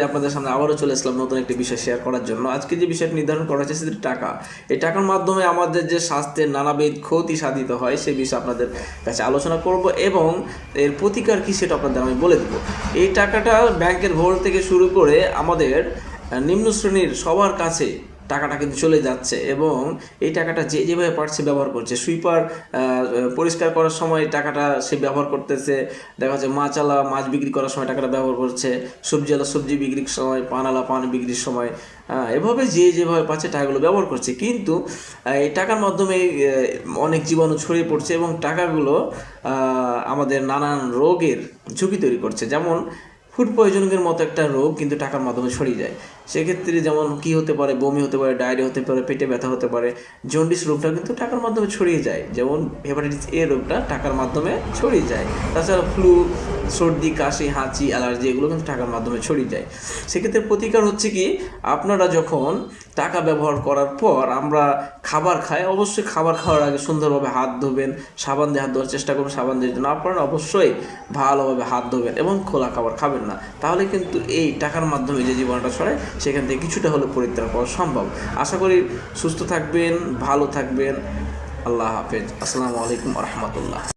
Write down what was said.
আপনাদের সামনে আবারও চলে আসলাম নতুন একটি বিষয় শেয়ার করার জন্য। আজকে যে বিষয়টি নির্ধারণ করা হয়েছে সেটি টাকা। এই টাকার মাধ্যমে আমাদের যে স্বাস্থ্যের নানাবিধ ক্ষতি সাধিত হয় সেই বিষয়ে আপনাদের কাছে আলোচনা করব এবং এর প্রতিকার কী সেটা আপনাদের আমি বলে দেবো। এই টাকাটা ব্যাংকের ভোল্ট থেকে শুরু করে আমাদের নিম্ন শ্রেণীর সবার কাছে টাকাটা কিন্তু চলে যাচ্ছে এবং এই টাকাটা যে যেভাবে পারছে ব্যবহার করছে। সুইপার পরিষ্কার করার সময় টাকাটা সে ব্যবহার করতেছে, দেখা যাচ্ছে মাছালা মাছ বিক্রি করার সময় টাকাটা ব্যবহার করছে, সবজিওয়ালা সবজি বিক্রির সময়, পানালা পান বিক্রির সময়, এভাবে যে যেভাবে পাচ্ছে টাকাগুলো ব্যবহার করছে। কিন্তু এই টাকার মাধ্যমে অনেক জীবাণু ছড়িয়ে পড়ছে এবং টাকাগুলো আমাদের নানান রোগের ঝুঁকি তৈরি করছে। যেমন ফুড পয়জনিংয়ের মতো একটা রোগ কিন্তু টাকার মাধ্যমে ছড়িয়ে যায়। সেক্ষেত্রে যেমন কী হতে পারে, বমি হতে পারে, ডায়রিয়া হতে পারে, পেটে ব্যথা হতে পারে, জন্ডিস রোগটা কিন্তু টাকার মাধ্যমে ছড়িয়ে যায়। যেমন হেপাটাইটিস এ রোগটা টাকার মাধ্যমে ছড়িয়ে যায়। তাছাড়া ফ্লু, সর্দি, কাশি, হাঁচি, অ্যালার্জি এগুলো কিন্তু টাকার মাধ্যমে ছড়িয়ে যায়। সেক্ষেত্রে প্রতিকার হচ্ছে কি, আপনারা যখন টাকা ব্যবহার করার পর আমরা খাবার খাই, অবশ্যই খাবার খাওয়ার আগে সুন্দরভাবে হাত ধোবেন, সাবান দিয়ে হাত ধোয়ার চেষ্টা করুন। সাবান দিয়ে যদি না পারেন অবশ্যই ভালোভাবে হাত ধোবেন এবং খোলা খাবার খাবেন না। তাহলে কিন্তু এই টাকার মাধ্যমে যে জীবাণুটা ছড়ায় সেখান থেকে কিছুটা হলেও পরিত্রাণ পাওয়া সম্ভব। আশা করি সুস্থ থাকবেন, ভালো থাকবেন। আল্লাহ হাফেজ। আসসালামু আলাইকুম ওয়া রাহমাতুল্লাহ।